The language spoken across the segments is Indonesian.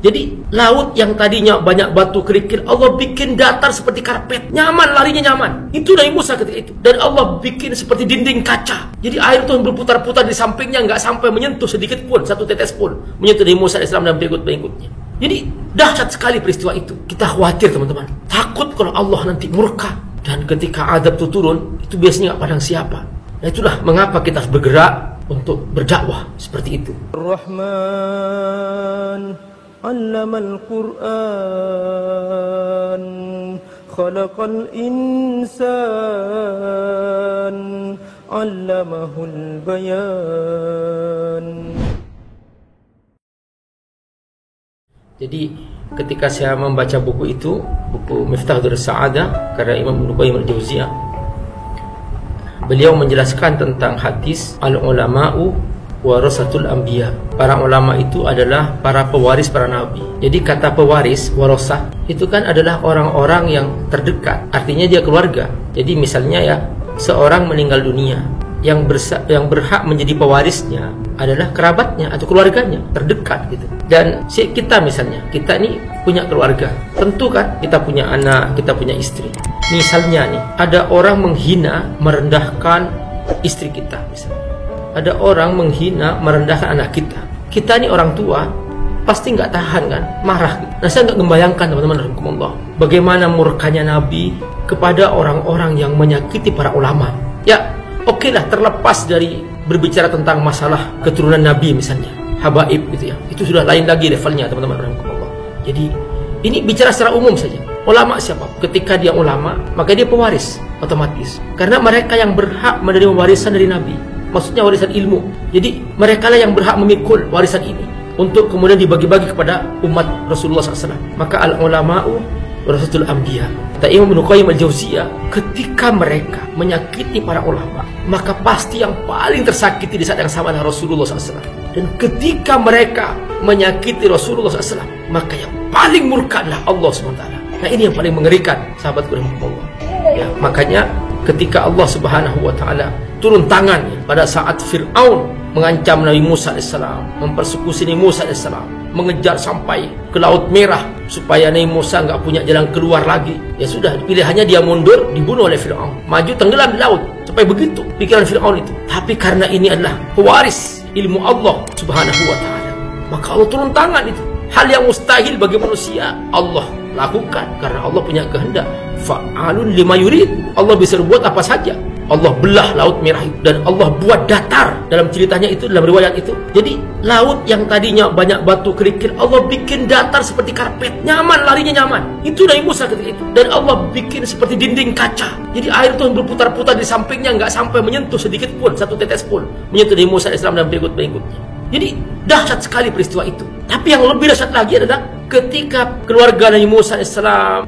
Jadi laut yang tadinya banyak batu kerikil, Allah bikin datar seperti karpet, nyaman, larinya nyaman. Itu Nabi Musa ketika itu. Dan Allah bikin seperti dinding kaca. Jadi air itu berputar-putar di sampingnya, nggak sampai menyentuh sedikit pun, satu tetes pun menyentuh Nabi Musa AS dan pengikut-pengikutnya. Jadi dahsyat sekali peristiwa itu. Kita khawatir teman-teman, takut kalau Allah nanti murka. Dan ketika adab itu turun, itu biasanya nggak pandang siapa. Nah itulah mengapa kita harus bergerak untuk berdakwah seperti itu. Ar-Rahman Allamal Qur'an Khalaqal insan Allamahul bayan. Jadi ketika saya membaca buku itu, buku Miftah Darus Sa'adah karya Imam Ibnu Qayyim Al-Jauziyah, beliau menjelaskan tentang hadis al-ulama'u warasatul anbiya. Para ulama itu adalah para pewaris para nabi. Jadi kata pewaris, warasah, itu kan adalah orang-orang yang terdekat. Artinya dia keluarga. Jadi misalnya ya, seorang meninggal dunia, yang berhak menjadi pewarisnya adalah kerabatnya atau keluarganya terdekat gitu. Dan kita misalnya, kita ini punya keluarga. Tentu kan kita punya anak, kita punya istri. Misalnya nih, ada orang menghina, merendahkan istri kita misalnya. Ada orang menghina, merendahkan anak kita. Kita ini orang tua, pasti nggak tahan kan, marah. Nah saya nggak membayangkan teman-teman rahimakumullah, bagaimana murkanya Nabi kepada orang-orang yang menyakiti para ulama. Ya, oke lah, terlepas dari berbicara tentang masalah keturunan Nabi misalnya, habaib gitu ya, itu sudah lain lagi levelnya teman-teman rahimakumullah. Jadi ini bicara secara umum saja. Ulama siapa? Ketika dia ulama, maka dia pewaris otomatis. Karena mereka yang berhak menerima warisan dari Nabi, maksudnya warisan ilmu. Jadi mereka lah yang berhak memikul warisan ini untuk kemudian dibagi-bagi kepada umat Rasulullah SAW. Maka al-ulama'u warasatul anbiya. Kata Imam Ibnu Qayyim Al-Jauziyah, ketika mereka menyakiti para ulama, maka pasti yang paling tersakiti di saat yang sama adalah Rasulullah SAW. Dan ketika mereka menyakiti Rasulullah SAW, maka yang paling murka adalah Allah SWT. Nah ini yang paling mengerikan, sahabatku rahimakumullah. Ya, makanya ketika Allah Subhanahu wa taala turun tangan pada saat Fir'aun mengancam Nabi Musa AS, mempersekusi Nabi Musa AS, mengejar sampai ke Laut Merah supaya Nabi Musa nggak punya jalan keluar lagi. Ya sudah, pilihannya dia mundur, dibunuh oleh Fir'aun, maju tenggelam di laut. Sampai begitu pikiran Fir'aun itu. Tapi karena ini adalah pewaris ilmu Allah Subhanahu wa taala, maka Allah turun tangan itu. Hal yang mustahil bagi manusia, Allah lakukan karena Allah punya kehendak. Fa'alun lima yurid. Allah bisa berbuat apa saja. Allah belah Laut Merah itu, dan Allah buat datar dalam ceritanya itu, dalam riwayat itu. Jadi laut yang tadinya banyak batu kerikil, Allah bikin datar seperti karpet, nyaman, larinya nyaman. Itu Nabi Musa ketika itu. Dan Allah bikin seperti dinding kaca. Jadi air itu berputar-putar di sampingnya, nggak sampai menyentuh sedikit pun, satu tetes pun menyentuh Nabi Musa AS dan pengikut-pengikutnya. Jadi dahsyat sekali peristiwa itu. Tapi yang lebih dahsyat lagi adalah ketika keluarga Nabi Musa AS,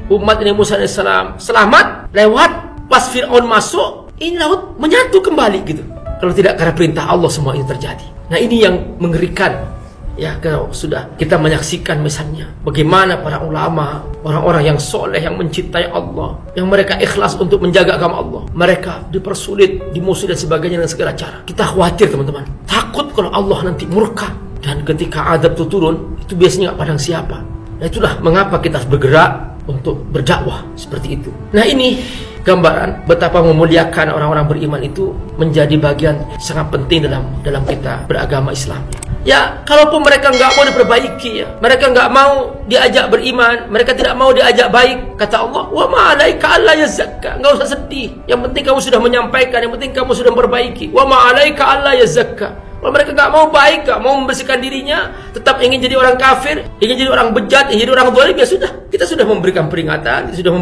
umat Nabi Musa AS selamat lewat, pas Fir'aun masuk, ini laut menyatu kembali gitu. Kalau tidak karena perintah Allah semua itu terjadi. Nah ini yang mengerikan. Ya, kalau sudah kita menyaksikan misalnya bagaimana para ulama, orang-orang yang soleh, yang mencintai Allah, yang mereka ikhlas untuk menjaga agama Allah, mereka dipersulit, dimusuhi dan sebagainya dengan segala cara. Kita khawatir teman-teman, takut kalau Allah nanti murka. Dan ketika adab itu turun, itu biasanya nggak pandang siapa. Nah itulah mengapa kita harus bergerak untuk berdakwah seperti itu. Nah ini gambaran betapa memuliakan orang-orang beriman itu menjadi bagian sangat penting dalam kita beragama Islam. Ya, kalaupun mereka nggak mau diperbaiki, ya, mereka nggak mau diajak beriman, mereka tidak mau diajak baik, kata Allah, wa ma'alaika alla yazakka. Nggak usah sedih. Yang penting kamu sudah menyampaikan, yang penting kamu sudah memperbaiki. Wa ma'alaika alla yazakka. Kalau mereka nggak mau baik, nggak mau membersihkan dirinya, tetap ingin jadi orang kafir, ingin jadi orang bejat, ingin jadi orang zalim, ya sudah. Kita sudah memberikan peringatan, kita sudah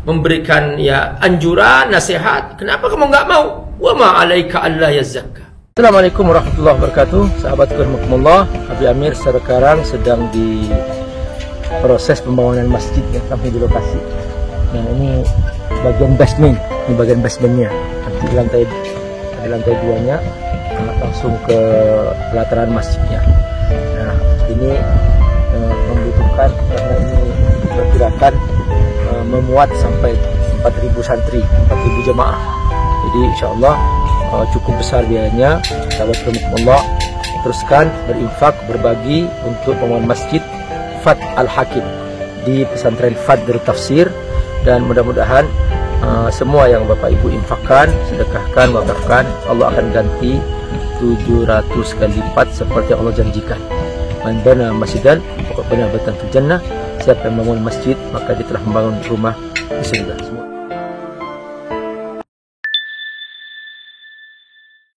memberikan ya anjuran, nasihat. Kenapa kamu nggak mau? Wa ma'alaika alla yazakka. Assalamualaikum warahmatullahi wabarakatuh. Sahabatku rahimakumullah, Habib Amir sekarang sedang di proses pembangunan masjid yang sampai di lokasi. Nah ini bagian basement, ini bagian basementnya. Nanti di lantai 2-nya langsung ke pelataran masjidnya. Nah ini membutuhkan, karena ini diperkirakan memuat sampai 4.000 santri, 4.000 jemaah. Jadi insyaallah cukup besar biayanya. Sahabat rahimakumullah, teruskan berinfak, berbagi untuk pembangunan masjid. Fad Al-Hakim di pesantren Fad Darut Tafsir. Dan mudah-mudahan semua yang Bapak Ibu infakkan, sedekahkan, wakafkan, Allah akan ganti 700 kali lipat seperti yang Allah janjikan. Man bana masjidan faqad bana baitan fil jannah. Siapa yang membangun masjid maka dia telah membangun rumah di surga. Semua